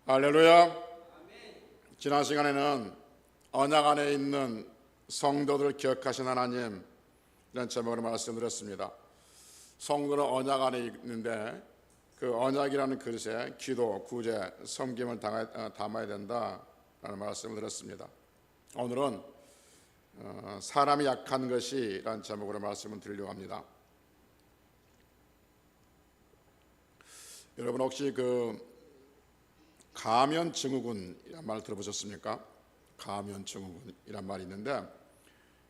할렐루야. 지난 시간에는 언약 안에 있는 성도들을 기억하신 하나님, 이런 제목으로 말씀드렸습니다. 성도는 언약 안에 있는데 그 언약이라는 그릇에 기도, 구제, 섬김을 담아야 된다라는 말씀을 드렸습니다. 오늘은 사람이 약한 것이라는 제목으로 말씀을 드리려고 합니다. 여러분 혹시 가면증후군이란 말 들어보셨습니까? 가면증후군이란 말이 있는데,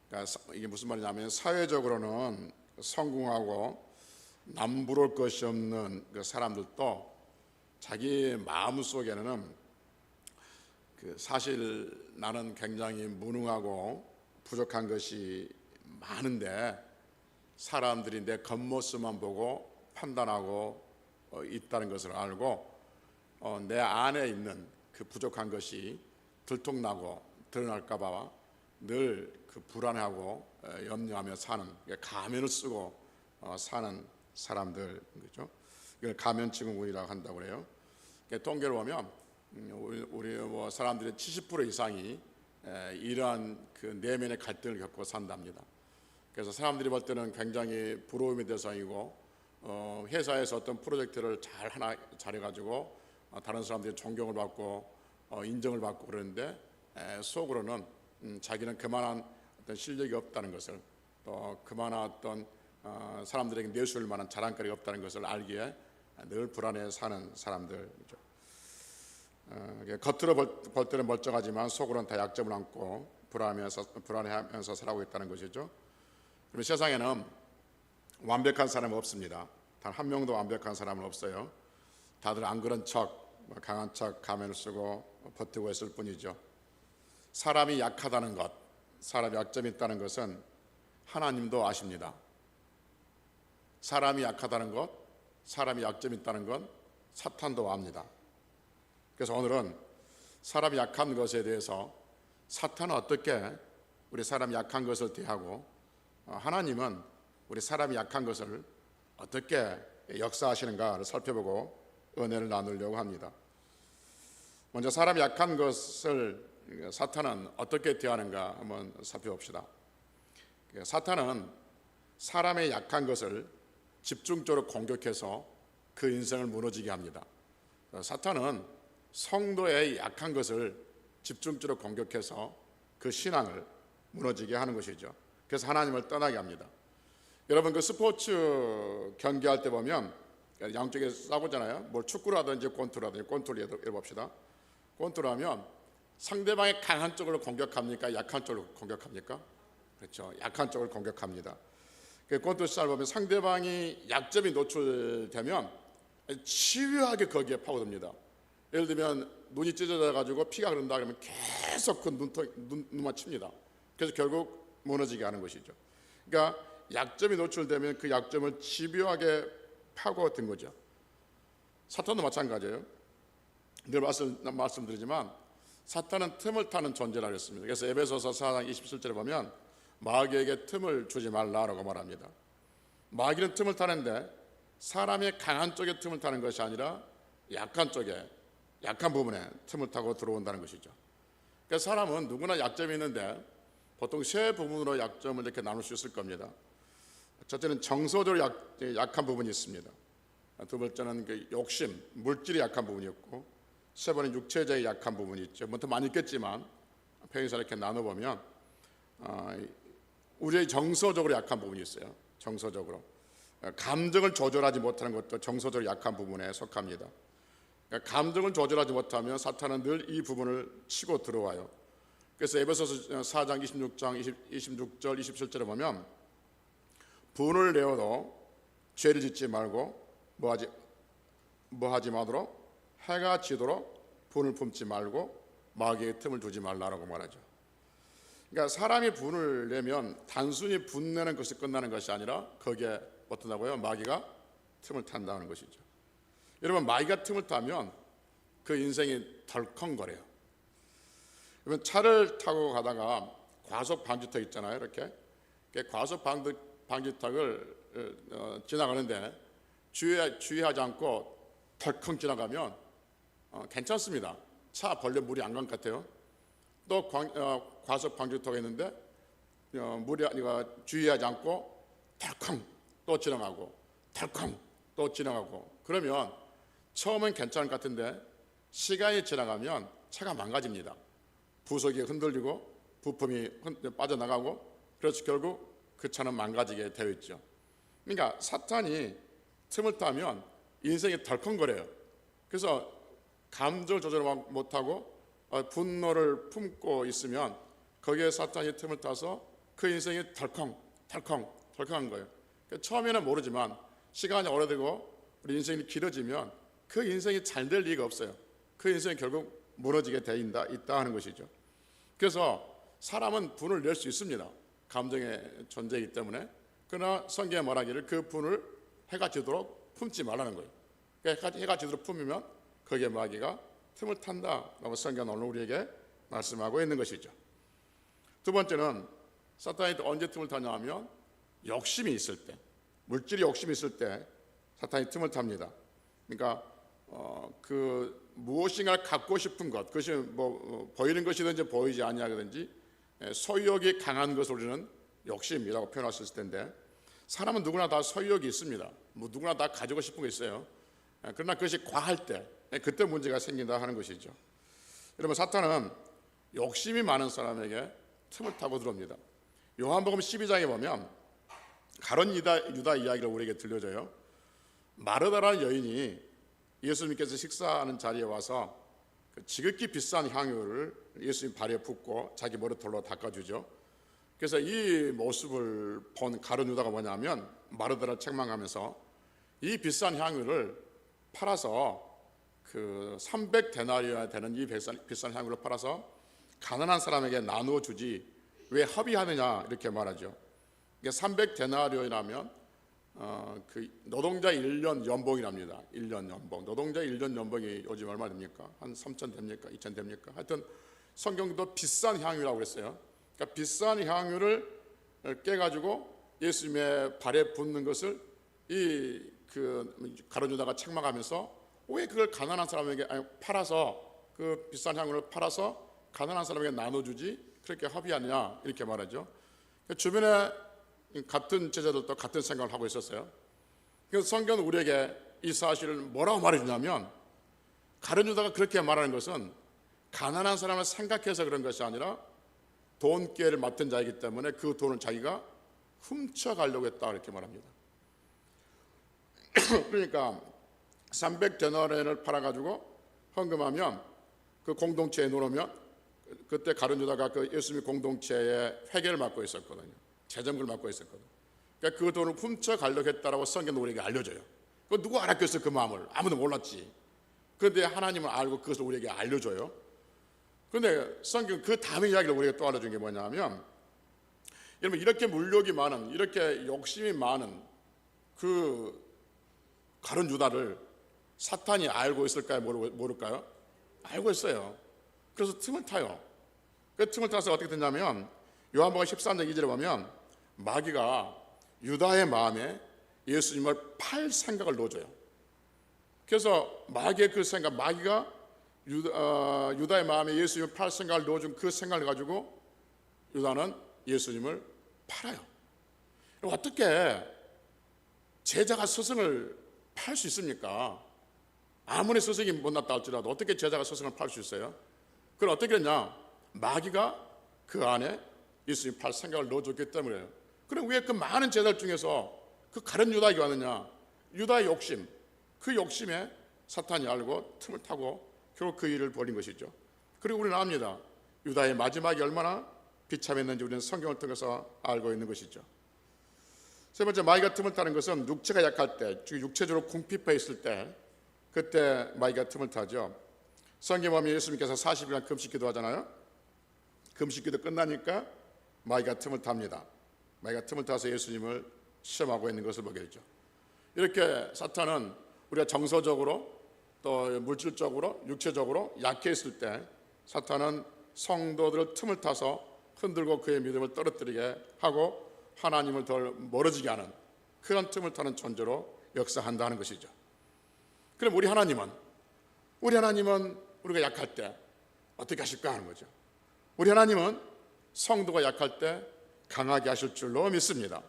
그러니까 이게 무슨 말이냐면 사회적으로는 성공하고 남부러울 것이 없는 그 사람들도 자기 마음속에는 사실 나는 굉장히 무능하고 부족한 것이 많은데 사람들이 내 겉모습만 보고 판단하고 있다는 것을 알고 내 안에 있는 그 부족한 것이 들통나고 드러날까 봐 늘 불안해하고 염려하며 사는, 가면을 쓰고 사는 사람들, 그렇죠? 이걸 가면증후군이라고 한다고 그래요. 통계를 보면 우리 사람들의 70% 이상이 이러한 내면의 갈등을 겪고 산답니다. 그래서 사람들이 볼 때는 굉장히 부러움의 대상이고 회사에서 어떤 프로젝트를 잘해가지고 다른 사람들이 존경을 받고 인정을 받고 그러는데 속으로는 자기는 그만한 어떤 실력이 없다는 것을, 또 그만한 어떤 사람들에게 내세울 만한 자랑거리가 없다는 것을 알기에 늘 불안해 사는 사람들이죠. 겉으로 볼 때는 멀쩡하지만 속으로는 다 약점을 안고 불안해하면서 살아가고 있다는 것이죠. 그럼 세상에는 완벽한 사람은 없습니다. 단 한 명도 완벽한 사람은 없어요. 다들 안 그런 척, 강한 척 가면을 쓰고 버티고 있을 뿐이죠. 사람이 약하다는 것, 사람이 약점이 있다는 것은 하나님도 아십니다. 사람이 약하다는 것, 사람이 약점이 있다는 건 사탄도 압니다. 그래서 오늘은 사람이 약한 것에 대해서 사탄은 어떻게 우리 사람이 약한 것을 대하고 하나님은 우리 사람이 약한 것을 어떻게 역사하시는가를 살펴보고 은혜를 나누려고 합니다. 먼저 사람이 약한 것을 사탄은 어떻게 대하는가 한번 살펴봅시다. 사탄은 사람의 약한 것을 집중적으로 공격해서 그 인생을 무너지게 합니다. 사탄은 성도의 약한 것을 집중적으로 공격해서 그 신앙을 무너지게 하는 것이죠. 그래서 하나님을 떠나게 합니다. 여러분 스포츠 경기할 때 보면 양쪽에 싸우잖아요. 뭘 축구를 하든지 권투를 해봅시다. 권투를 하면 상대방의 강한 쪽으로 공격합니까? 약한 쪽으로 공격합니까? 그렇죠. 약한 쪽을 공격합니다. 권투 시합을 보면 상대방이 약점이 노출되면 치유하게 거기에 파고듭니다. 예를 들면 눈이 찢어져 가지고 피가 흐른다 그러면 계속 그 눈만 칩니다. 그래서 결국 무너지게 하는 것이죠. 그러니까 약점이 노출되면 그 약점을 집요하게 파고든 거죠. 사탄도 마찬가지예요. 늘 말씀드리지만 사탄은 틈을 타는 존재라고 했습니다. 그래서 에베소서 4장 27절에 보면 마귀에게 틈을 주지 말라라고 말합니다. 마귀는 틈을 타는데 사람의 강한 쪽에 틈을 타는 것이 아니라 약한 쪽에, 약한 부분에 틈을 타고 들어온다는 것이죠. 그래서 사람은 누구나 약점이 있는데 보통 세 부분으로 약점을 이렇게 나눌 수 있을 겁니다. 첫째는 정서적으로 약한 부분이 있습니다. 두 번째는 욕심, 물질이 약한 부분이 있고, 세 번은 육체적인 약한 부분이 있죠. 뭐 더 많이 있겠지만 평에서 이렇게 나눠보면 우리의 정서적으로 약한 부분이 있어요. 정서적으로 감정을 조절하지 못하는 것도 정서적으로 약한 부분에 속합니다. 그러니까 감정을 조절하지 못하면 사탄은 늘 이 부분을 치고 들어와요. 그래서 에베소서 4장 26절 27절에 보면 분을 내어도 죄를 짓지 말고 뭐하지 마도록 해가 지도록 분을 품지 말고 마귀의 틈을 두지 말라라고 말하죠. 그러니까 사람이 분을 내면 단순히 분내는 것이 끝나는 것이 아니라 거기에 어떠냐고요? 마귀가 틈을 탄다는 것이죠. 여러분 마귀가 틈을 타면 그 인생이 덜컹거려요. 여러분 차를 타고 가다가 과속 방지턱 있잖아요. 이렇게 과속 방지턱을 지나가는데 주의하지 않고 덜컹 지나가면 괜찮습니다. 차 벌려 물이 안 간 것 같아요. 또 과속 방지턱이 있는데 물이 주의하지 않고 덜컹 또 지나가고 덜컹 또 지나가고, 그러면 처음엔 괜찮을 것 같은데 시간이 지나가면 차가 망가집니다. 부속이 흔들리고 부품이 빠져나가고, 그래서 결국 그 차는 망가지게 되어 있죠. 그러니까 사탄이 틈을 타면 인생이 덜컹거려요. 그래서 감정을 조절 못하고 분노를 품고 있으면 거기에 사탄이 틈을 타서 그 인생이 덜컹한 거예요. 그러니까 처음에는 모르지만 시간이 오래되고 우리 인생이 길어지면 그 인생이 잘 될 리가 없어요. 그 인생이 결국 무너지게 돼 있다 하는 것이죠. 그래서 사람은 분을 낼 수 있습니다. 감정의 존재이기 때문에. 그러나 성경에 말하기를 그 분을 해가 지도록 품지 말라는 거예요. 그러니까 해가 지도록 품으면 거기에 마귀가 틈을 탄다라고 성경은 오늘 우리에게 말씀하고 있는 것이죠. 두 번째는 사탄이 언제 틈을 타냐 하면 욕심이 있을 때, 물질이 욕심이 있을 때 사탄이 틈을 탑니다. 그러니까 그 무엇인가를 갖고 싶은 것, 그것이 보이는 것이든지 보이지 아니하든지 소유욕이 강한 것을 우리는 욕심이라고 표현할 수 있을 텐데, 사람은 누구나 다 소유욕이 있습니다. 누구나 다 가지고 싶은 게 있어요. 그러나 그것이 과할 때, 그때 문제가 생긴다 하는 것이죠. 여러분, 사탄은 욕심이 많은 사람에게 틈을 타고 들어옵니다. 요한복음 12장에 보면 가룟 유다 이야기를 우리에게 들려줘요. 마르다라는 여인이 예수님께서 식사하는 자리에 와서 그 지극히 비싼 향유를 예수님 발에 붓고 자기 머리털로 닦아주죠. 그래서 이 모습을 본 가룟 유다가 뭐냐면 마르다를 책망하면서 이 비싼 향유를 팔아서 그 300데나리온이 되는 이 비싼 향유를 팔아서 가난한 사람에게 나누어 주지 왜 허비하느냐 이렇게 말하죠. 300데나리온이라면 그 노동자 1년 연봉이랍니다. 1년 연봉. 노동자 1년 연봉이 요즘 얼마 됩니까? 한 3천 됩니까? 2천 됩니까? 하여튼 성경도 비싼 향유라고 그랬어요. 그러니까 비싼 향유를 깨가지고 예수님의 발에 붓는 것을 그 가룟 유다가 책망하면서 왜 그걸 가난한 사람에게 팔아서 그 비싼 향유를 팔아서 가난한 사람에게 나눠주지 그렇게 허비하냐 이렇게 말하죠. 주변에 같은 제자들도 같은 생각을 하고 있었어요. 그래서 성경은 우리에게 이 사실을 뭐라고 말해주냐면 가룟 유다가 그렇게 말하는 것은 가난한 사람을 생각해서 그런 것이 아니라 돈깨를 맡은 자이기 때문에 그 돈을 자기가 훔쳐가려고 했다 이렇게 말합니다. 그러니까 300데나리온을 팔아가지고 헌금하면 그 공동체에 놓으면 그때 가룟 유다가 그 예수님 공동체의 회계를 맡고 있었거든요. 재정을 맡고 있었거든요. 그러니까 그 돈을 훔쳐가려고 했다라고 성경은 우리에게 알려줘요. 그 누구 알았겠어요? 그 마음을 아무도 몰랐지. 그런데 하나님은 알고 그것을 우리에게 알려줘요. 그런데 성경 그 다음의 이야기를 우리에게 또 알려준 게 뭐냐면, 여러분 이렇게 물욕이 많은, 이렇게 욕심이 많은 그 가룟 유다를 사탄이 알고 있을까요? 모를까요? 알고 있어요. 그래서 틈을 타요. 그 틈을 타서 어떻게 됐냐면 요한복음 13장 2절에 보면 마귀가 유다의 마음에 예수님을 팔 생각을 넣어줘요. 그래서 마귀의 그 생각, 마귀가 유다의 마음에 예수님을 팔 생각을 넣어준 그 생각을 가지고 유다는 예수님을 팔아요. 어떻게 제자가 스승을 팔 수 있습니까? 아무리 스승이 못났다 할지라도 어떻게 제자가 스승을 팔 수 있어요? 그럼 어떻게 했냐? 마귀가 그 안에 예수님 팔 생각을 넣어줬기 때문에요. 그럼 왜 그 많은 제자들 중에서 그 가룟 유다에게 왔느냐? 유다의 욕심, 그 욕심에 사탄이 알고 틈을 타고 결국 그 일을 벌인 것이죠. 그리고 우리는 압니다. 유다의 마지막이 얼마나 비참했는지 우리는 성경을 통해서 알고 있는 것이죠. 세 번째, 마귀가 틈을 타는 것은 육체가 약할 때, 즉 육체적으로 궁핍해 있을 때, 그때 마귀가 틈을 타죠. 성경에 보면 예수님께서 40일간 금식기도 하잖아요. 금식기도 끝나니까 마귀가 틈을 탑니다. 마귀가 틈을 타서 예수님을 시험하고 있는 것을 보게 되죠. 이렇게 사탄은 우리가 정서적으로 또 물질적으로 육체적으로 약해 있을 때 사탄은 성도들을 틈을 타서 흔들고 그의 믿음을 떨어뜨리게 하고 하나님을 덜 멀어지게 하는 그런 틈을 타는 존재로 역사한다는 것이죠. 그럼 우리 하나님은 우리 하나님은 우리가 약할 때 어떻게 하실까 하는 거죠. 우리 하나님은 성도가 약할 때 강하게 하실 줄로 믿습니다.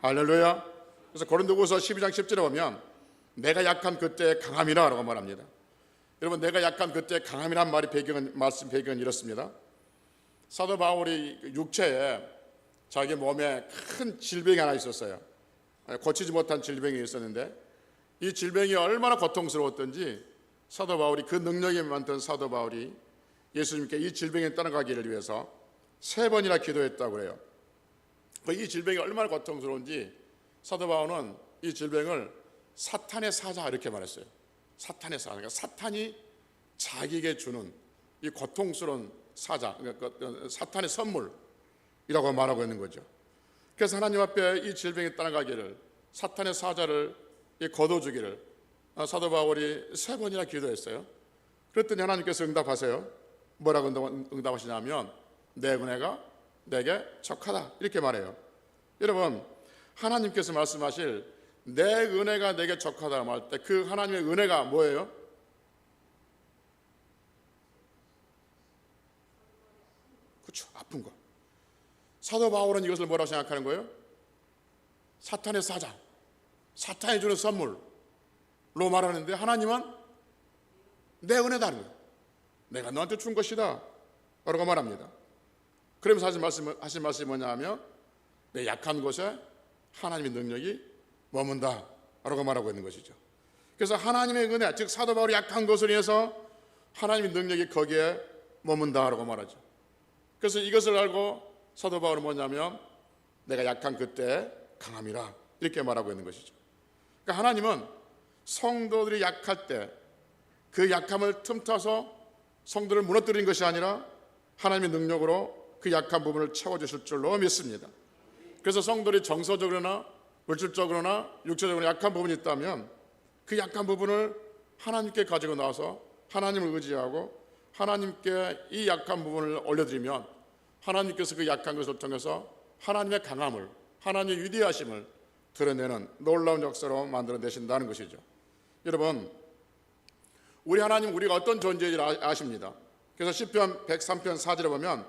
할렐루야. 그래서 고린도후서 12장 10절에 보면 내가 약한 그때 강함이라 라고 말합니다. 여러분, 내가 약한 그때 강함이란 말이 말씀 배경은 이렇습니다. 사도 바울이 육체에 자기 몸에 큰 질병이 하나 있었어요. 고치지 못한 질병이 있었는데 이 질병이 얼마나 고통스러웠던지 사도 바울이, 그 능력이 많던 사도 바울이 예수님께 이 질병에 떠나가기를 위해서 3번이나 기도했다고 해요. 이 질병이 얼마나 고통스러운지 사도 바울은 이 질병을 사탄의 사자 이렇게 말했어요. 사탄의 사자, 그러니까 사탄이 자기에게 주는 이 고통스러운 사자, 그러니까 사탄의 선물이라고 말하고 있는 거죠. 그래서 하나님 앞에 이 질병이 떠나가기를, 사탄의 사자를 거둬주기를 사도 바울이 3번이나 기도했어요. 그랬더니 하나님께서 응답하세요. 뭐라고 응답하시냐면 내 은혜가 내게 척하다 이렇게 말해요. 여러분, 하나님께서 말씀하실 내 은혜가 내게 척하다 말 때 그 하나님의 은혜가 뭐예요? 그렇죠, 아픈 거. 사도 바울은 이것을 뭐라고 생각하는 거예요? 사탄의 사자, 사탄이 주는 선물로 말하는데 하나님은 내 은혜다는 거예요. 내가 너한테 준 것이다 라고 말합니다. 그러면서 하신 말씀이 뭐냐 하면 내 약한 곳에 하나님의 능력이 머문다 라고 말하고 있는 것이죠. 그래서 하나님의 은혜, 즉 사도 바울이 약한 것을 위해서 하나님의 능력이 거기에 머문다 라고 말하죠. 그래서 이것을 알고 사도 바울은 뭐냐면 내가 약한 그때 강함이라 이렇게 말하고 있는 것이죠. 그러니까 하나님은 성도들이 약할 때 그 약함을 틈타서 성도를 무너뜨리는 것이 아니라 하나님의 능력으로 그 약한 부분을 채워주실 줄로 믿습니다. 그래서 성도들이 정서적으로나 물질적으로나 육체적으로 약한 부분이 있다면 그 약한 부분을 하나님께 가지고 나와서 하나님을 의지하고 하나님께 이 약한 부분을 올려드리면 하나님께서 그 약한 것을 통해서 하나님의 강함을, 하나님의 위대하심을 드러내는 놀라운 역사로 만들어내신다는 것이죠. 여러분, 우리 하나님, 우리가 어떤 존재인지 아십니다. 그래서 시편 103편 4절에 보면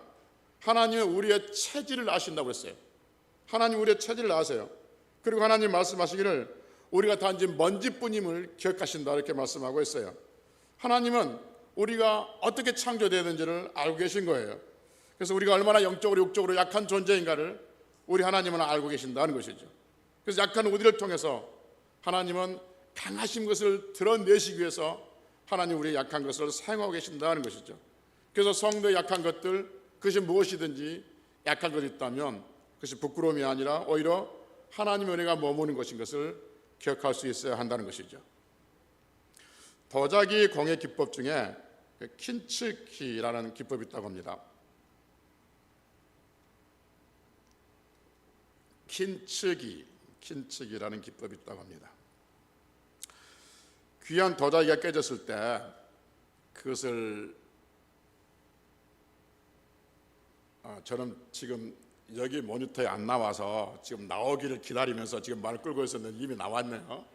하나님은 우리의 체질을 아신다고 했어요. 하나님 우리의 체질을 아세요. 그리고 하나님 말씀하시기를 우리가 단지 먼지뿐임을 기억하신다 이렇게 말씀하고 있어요. 하나님은 우리가 어떻게 창조되었는지를 알고 계신 거예요. 그래서 우리가 얼마나 영적으로 육적으로 약한 존재인가를 우리 하나님은 알고 계신다는 것이죠. 그래서 약한 우리를 통해서 하나님은 강하신 것을 드러내시기 위해서 하나님 우리의 약한 것을 사용하고 계신다는 것이죠. 그래서 성도의 약한 것들, 그것이 무엇이든지 약한 것이 있다면 그것이 부끄러움이 아니라 오히려 하나님의 은혜가 머무는 것인 것을 기억할 수 있어야 한다는 것이죠. 도자기 공예 기법 중에 킨츠키라는 기법이 있다고 합니다. 킨츠기라는 기법이 있다고 합니다. 귀한 도자기가 깨졌을 때 그것을 저는 지금 여기 모니터에 안 나와서 지금 나오기를 기다리면서 지금 말을 끌고 있었는데 이미 나왔네요.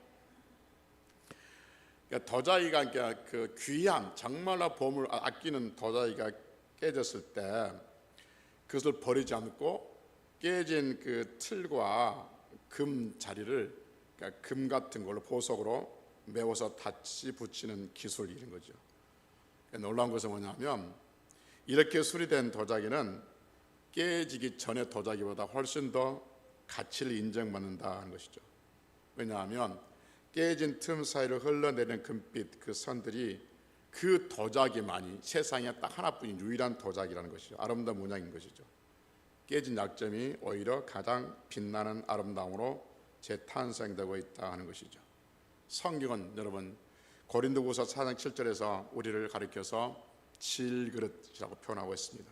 그러니까 도자기가, 그러니까 그 귀한 정말로 보물 아끼는 도자기가 깨졌을 때 그것을 버리지 않고 깨진 그 틀과 금 자리를, 그러니까 금 같은 걸로 보석으로 메워서 다시 붙이는 기술 이런 거죠. 그러니까 놀라운 것은 뭐냐면 이렇게 수리된 도자기는 깨지기 전의 도자기보다 훨씬 더 가치를 인정받는다는 것이죠. 왜냐하면 깨진 틈 사이를 흘러내리는 금빛 그 선들이 그 도자기만이 세상에 딱 하나뿐인 유일한 도자기라는 것이죠. 아름다운 문양인 것이죠. 깨진 약점이 오히려 가장 빛나는 아름다움으로 재탄생되고 있다 하는 것이죠. 성경은 여러분 고린도후서 4장 7절에서 우리를 가리켜서 질그릇이라고 표현하고 있습니다.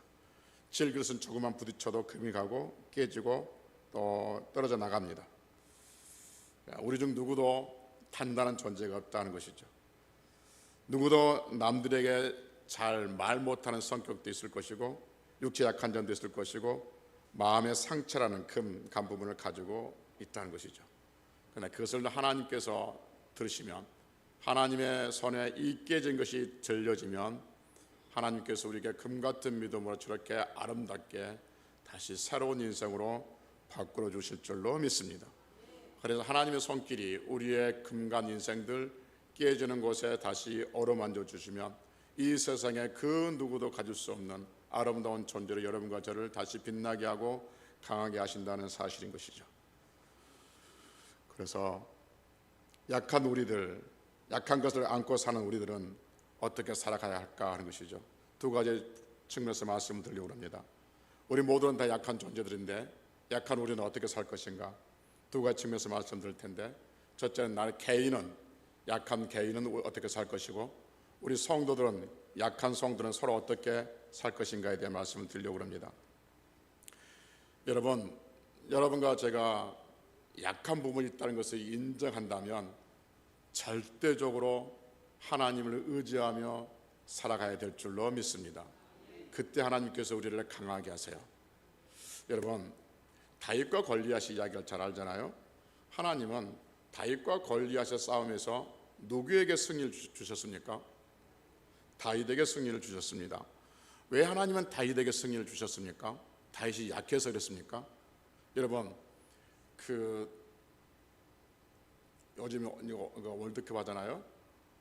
질그릇은 조금만 부딪혀도 금이 가고 깨지고 또 떨어져 나갑니다. 우리 중 누구도 단단한 존재가 없다는 것이죠. 누구도 남들에게 잘 말 못하는 성격도 있을 것이고 육체 약한 점도 있을 것이고 마음의 상처라는 간 부분을 가지고 있다는 것이죠. 그러나 그것을 하나님께서 들으시면 하나님의 손에 이 깨진 것이 들려지면 하나님께서 우리에게 금 같은 믿음으로 저렇게 아름답게 다시 새로운 인생으로 바꾸어 주실 줄로 믿습니다. 그래서 하나님의 손길이 우리의 금간 인생들 깨지는 곳에 다시 어루만져 주시면 이 세상에 그 누구도 가질 수 없는 아름다운 존재로 여러분과 저를 다시 빛나게 하고 강하게 하신다는 사실인 것이죠. 그래서 약한 우리들, 약한 것을 안고 사는 우리들은 어떻게 살아가야 할까 하는 것이죠. 두 가지 측면에서 말씀을 드리려고 합니다. 우리 모두는 다 약한 존재들인데 약한 우리는 어떻게 살 것인가? 두 가지 측면에서 말씀드릴 텐데, 첫째는 나는 개인은, 약한 개인은 어떻게 살 것이고, 우리 성도들은, 약한 성도들은 서로 어떻게 살 것인가에 대한 말씀을 드리려고 합니다. 여러분과 제가 약한 부분이 있다는 것을 인정한다면 절대적으로 하나님을 의지하며 살아가야 될 줄로 믿습니다. 그때 하나님께서 우리를 강하게 하세요. 여러분, 다윗과 골리앗 이야기를 잘 알잖아요. 하나님은 다윗과 골리앗의 싸움에서 누구에게 승리를 주셨습니까? 다윗에게 승리를 주셨습니다. 왜 하나님은 다윗에게 승리를 주셨습니까? 다윗이 약해서 그랬습니까? 여러분, 요즘 월드컵 하잖아요.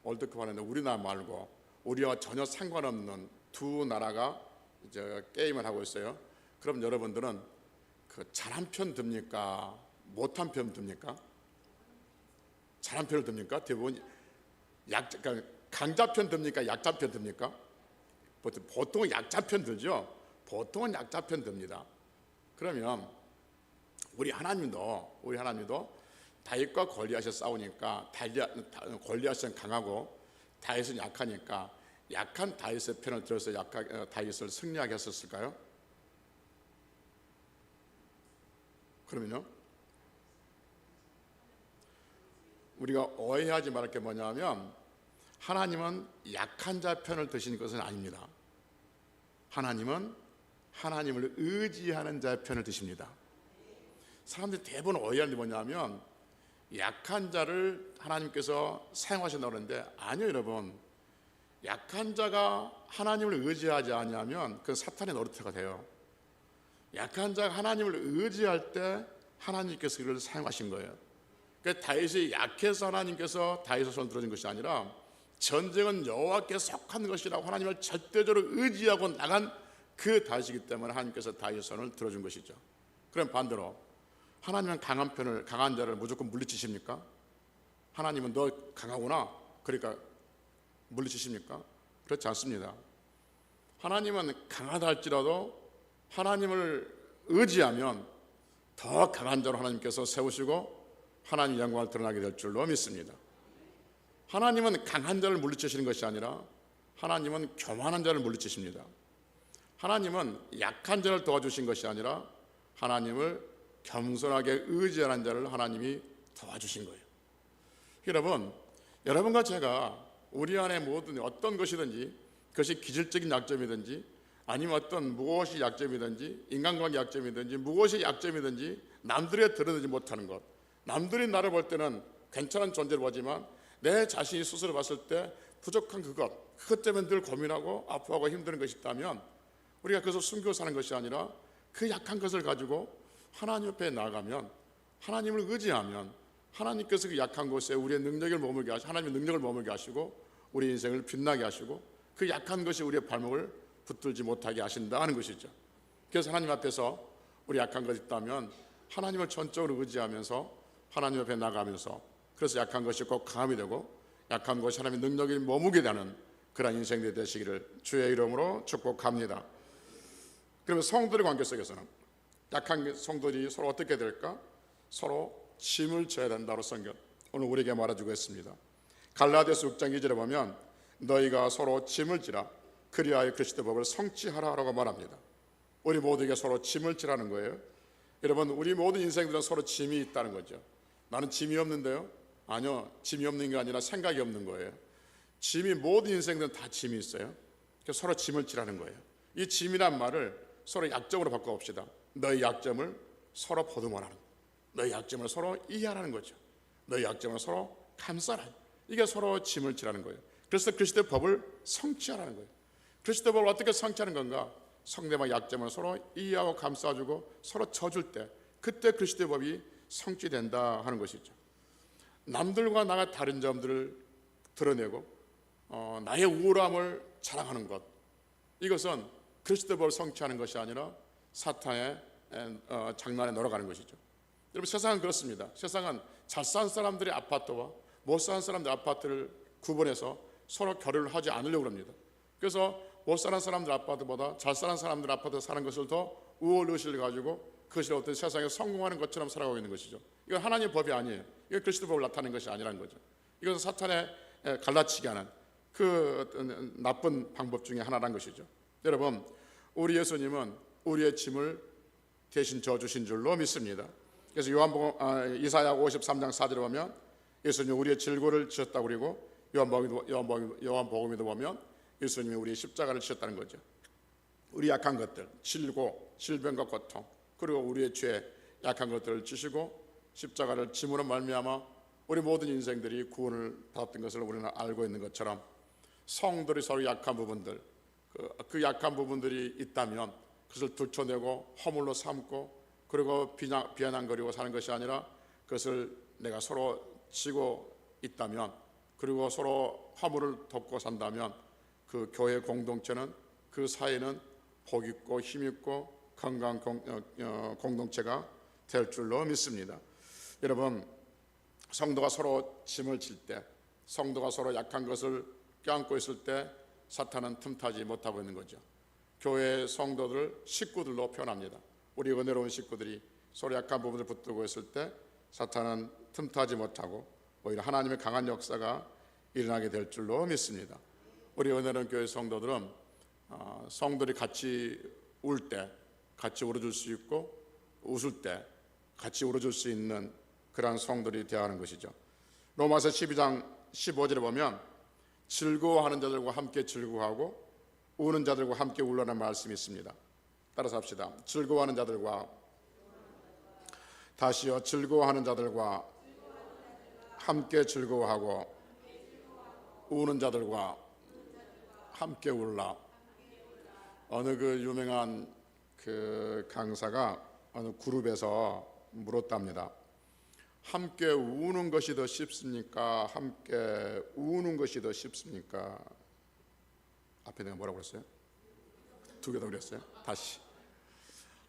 월드컵 하는데 우리나라 말고 우리와 전혀 상관없는 두 나라가 이제 게임을 하고 있어요. 그럼 여러분들은 잘한 편 듭니까? 못한 편 듭니까? 잘한 편을 듭니까? 대부분 그러니까 강자 편 듭니까? 약자 편 듭니까? 보통은 약자 편 들죠. 보통은 약자 편 듭니다. 그러면 우리 하나님도 다윗과 골리앗이 싸우니까 골리앗은 강하고 다윗은 약하니까 약한 다윗의 편을 들어서 다윗을 승리하게 했었을까요? 그러면요, 우리가 오해하지 말할 게 뭐냐면 하나님은 약한 자 편을 드시는 것은 아닙니다. 하나님은 하나님을 의지하는 자의 편을 드십니다. 사람들이 대부분 오해하는 게 뭐냐면 약한 자를 하나님께서 사용하신다고 하는데, 아니요 여러분, 약한 자가 하나님을 의지하지 않으면 그건 사탄의 노릇가 돼요. 약한 자가 하나님을 의지할 때 하나님께서 그를 사용하신 거예요. 그러니까 다윗이 약해서 하나님께서 다윗의 손을 들어준 것이 아니라 전쟁은 여호와께 속한 것이라고 하나님을 절대적으로 의지하고 나간 그 다윗이기 때문에 하나님께서 다윗의 손을 들어준 것이죠. 그럼 반대로 하나님은 강한 자를 무조건 물리치십니까? 하나님은 너 강하구나 그러니까 물리치십니까? 그렇지 않습니다. 하나님은 강하다 할지라도 하나님을 의지하면 더 강한 자로 하나님께서 세우시고 하나님의 영광을 드러나게 될 줄로 믿습니다. 하나님은 강한 자를 물리치시는 것이 아니라 하나님은 교만한 자를 물리치십니다. 하나님은 약한 자를 도와주신 것이 아니라 하나님을 겸손하게 의지하는 자를 하나님이 도와주신 거예요. 여러분과 제가 우리 안에 모든 어떤 것이든지, 그것이 기질적인 약점이든지 아니면 어떤 무엇이 약점이든지 인간관계 약점이든지 무엇이 약점이든지 남들이 드러내지 못하는 것, 남들이 나를 볼 때는 괜찮은 존재를 보지만 내 자신이 스스로 봤을 때 부족한 그것 때문에 늘 고민하고 아파하고 힘든 것이 있다면 우리가 그것을 숨기고 사는 것이 아니라 그 약한 것을 가지고 하나님 옆에 나아가면, 하나님을 의지하면 하나님께서 그 약한 곳에 우리의 능력을 머물게 하시고, 하나님의 능력을 머물게 하시고 우리 인생을 빛나게 하시고 그 약한 것이 우리의 발목을 붙들지 못하게 하신다 하는 것이죠. 그래서 하나님 앞에서 우리 약한 것이 있다면 하나님을 전적으로 의지하면서 하나님 옆에 나가면서, 그래서 약한 것이 꼭 강함이 되고 약한 것이 하나님의 능력이 머무게 되는 그런 인생들이 되시기를 주의 이름으로 축복합니다. 그러면 성도들의 관계 속에서는 약한 성도들이 서로 어떻게 될까? 서로 짐을 져야 된다고 성경 오늘 우리에게 말해주고 있습니다. 갈라디아서 6장 2절에 보면 너희가 서로 짐을 지라 그리하여 그리스도의 법을 성취하라라고 말합니다. 우리 모두에게 서로 짐을 지라는 거예요. 여러분, 우리 모든 인생들은 서로 짐이 있다는 거죠. 나는 짐이 없는데요? 아니요, 짐이 없는 게 아니라 생각이 없는 거예요. 짐이, 모든 인생들은 다 짐이 있어요. 그래서 서로 짐을 지라는 거예요. 이 짐이란 말을 서로 약점으로 바꿔봅시다. 너의 약점을 서로 보듬어라는, 너의 약점을 서로 이해하라는 거죠. 너의 약점을 서로 감싸라. 이게 서로 짐을 지라는 거예요. 그래서 그리스도의 법을 성취하라는 거예요. 그리스도의 법을 어떻게 성취하는 건가? 상대방 약점을 서로 이해하고 감싸주고 서로 져줄 때, 그때 그리스도의 법이 성취된다 하는 것이죠. 남들과 나가 다른 점들을 드러내고 나의 우월함을 자랑하는 것, 이것은 그리스도의 법을 성취하는 것이 아니라 사탄의 장난에 놀아가는 것이죠. 여러분, 세상은 그렇습니다. 세상은 잘 사는 사람들의 아파트와 못 사는 사람들의 아파트를 구분해서 서로 결혼을 하지 않으려고 합니다. 그래서 못 사는 사람들 아파트보다 잘 사는 사람들 아파트 사는 것을 더 우월의식을 가지고 그것이 어떤 세상에 성공하는 것처럼 살아가고 있는 것이죠. 이건 하나님의 법이 아니에요. 이건 그리스도 법을 나타내는 것이 아니라는 거죠. 이것은 사탄의 갈라치게 하는 그 나쁜 방법 중에 하나라는 것이죠. 여러분, 우리 예수님은 우리의 짐을 대신 져주신 줄로 믿습니다. 그래서 이사야 53장 4절에 보면 예수님이 우리의 질고를 지셨다고, 그리고 요한복음에도 보면 예수님이 우리의 십자가를 지셨다는 거죠. 우리 약한 것들, 질고, 질병과 고통, 그리고 우리의 죄, 약한 것들을 지시고 십자가를 짐으로 말미암아 우리 모든 인생들이 구원을 받았던 것을 우리는 알고 있는 것처럼, 성들이 서로 약한 부분들, 그 약한 부분들이 있다면 그것을 들춰내고 허물로 삼고 그리고 비아냥거리고 사는 것이 아니라 그것을 내가 서로 지고 있다면, 그리고 서로 허물을 덮고 산다면 그 교회 공동체는, 그 사회는 복 있고 힘 있고 건강한 공동체가 될 줄로 믿습니다. 여러분, 성도가 서로 짐을 질 때, 성도가 서로 약한 것을 껴안고 있을 때 사탄은 틈타지 못하고 있는 거죠. 교회 성도들, 식구들로 표현합니다. 우리 은혜로운 식구들이 서로 약한 부분을 붙들고 있을 때 사탄은 틈타지 못하고 오히려 하나님의 강한 역사가 일어나게 될 줄로 믿습니다. 우리 은혜로운 교회 성도들은 성도들이 같이 울 때 같이 울어줄 수 있고, 웃을 때 같이 울어줄 수 있는 그러한 성도들이 되어야 하는 것이죠. 로마서 12장 15절에 보면 즐거워하는 자들과 함께 즐거워하고 우는 자들과 함께 울라는 말씀이 있습니다. 따라서 합시다. 즐거워하는 자들과, 다시요, 즐거워하는 자들과 함께 즐거워하고 우는 자들과 함께 울라. 어느 그 유명한 그 강사가 어느 그룹에서 물었답니다. 함께 우는 것이 더 쉽습니까? 함께 우는 것이 더 쉽습니까? 앞에 내가 뭐라고 그랬어요? 두 개 더 그랬어요? 다시.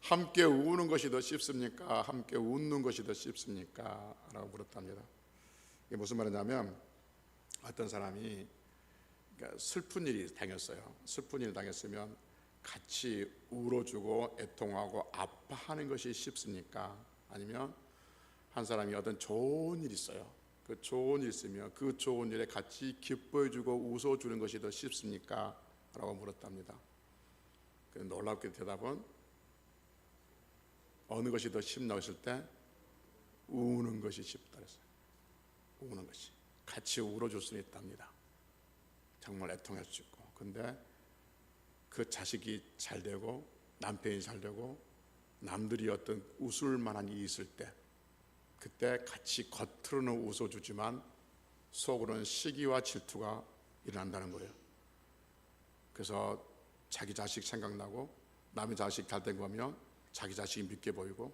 함께 우는 것이 더 쉽습니까? 함께 웃는 것이 더 쉽습니까? 라고 물었답니다. 이게 무슨 말이냐면, 어떤 사람이 슬픈 일이 당했어요. 슬픈 일이 당했으면 같이 울어주고 애통하고 아파하는 것이 쉽습니까? 아니면 한 사람이 어떤 좋은 일이 있어요. 그 좋은 일이 있으면 그 좋은 일에 같이 기뻐해주고 웃어주는 것이 더 쉽습니까? 라고 물었답니다. 그 놀랍게 대답은 어느 것이 더 쉽냐고 했을 때 우는 것이 쉽다 그랬어요. 우는 것이. 같이 울어줄 수 있답니다. 정말 애통할 수 있고. 근데 그 자식이 잘 되고 남편이 잘 되고 남들이 어떤 웃을 만한 일이 있을 때, 그때 같이 겉으로는 웃어주지만 속으로는 시기와 질투가 일어난다는 거예요. 그래서 자기 자식 생각나고 남의 자식 잘 된 거면 자기 자식이 믿게 보이고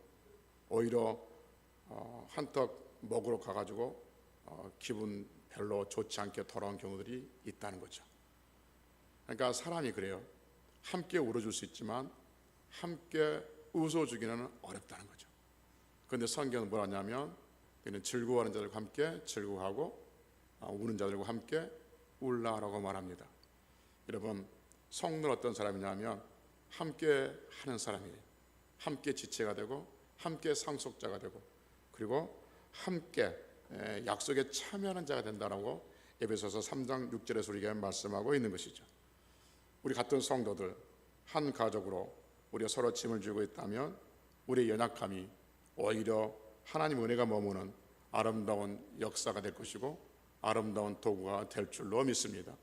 오히려 한턱 먹으러 가가지고 기분 별로 좋지 않게 돌아온 경우들이 있다는 거죠. 그러니까 사람이 그래요. 함께 울어줄 수 있지만 함께 웃어주기는 어렵다는 거죠. 그런데 성경은 뭐라 하냐면, 그는 즐거워하는 자들과 함께 즐거워하고 우는 자들과 함께 울라라고 말합니다. 여러분, 성도는 어떤 사람이냐면 함께 하는 사람이에요. 함께 지체가 되고 함께 상속자가 되고 그리고 함께 약속에 참여하는 자가 된다라고 에베소서 3장 6절에서 우리에게 말씀하고 있는 것이죠. 우리 같은 성도들 한 가족으로 우리가 서로 짐을 지고 있다면 우리의 연약함이 오히려 하나님 은혜가 머무는 아름다운 역사가 될 것이고 아름다운 도구가 될 줄로 믿습니다.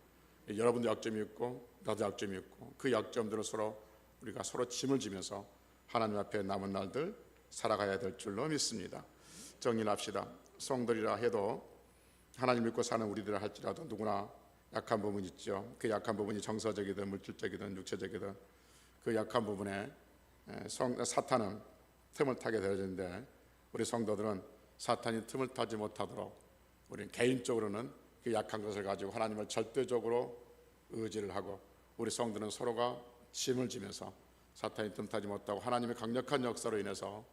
여러분도 약점이 있고 나도 약점이 있고 그 약점들을 우리가 서로 짐을 지면서 하나님 앞에 남은 날들 살아가야 될 줄로 믿습니다. 정리를 합시다. 성들이라 해도 하나님 믿고 사는 우리들 할지라도 누구나 약한 부분이 있죠. 그 약한 부분이 정서적이든 물질적이든 육체적이든 그 약한 부분에 사탄은 틈을 타게 되어지는데, 우리 성도들은 사탄이 틈을 타지 못하도록 우리는 개인적으로는 그 약한 것을 가지고 하나님을 절대적으로 의지를 하고, 우리 성도는 서로가 짐을 지면서 사탄이 틈타지 못하고 하나님의 강력한 역사로 인해서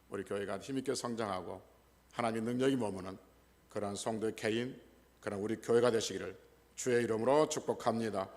우리 교회가 힘있게 성장하고 하나님의 능력이 머무는 그런 성도의 개인, 그런 우리 교회가 되시기를 주의 이름으로 축복합니다.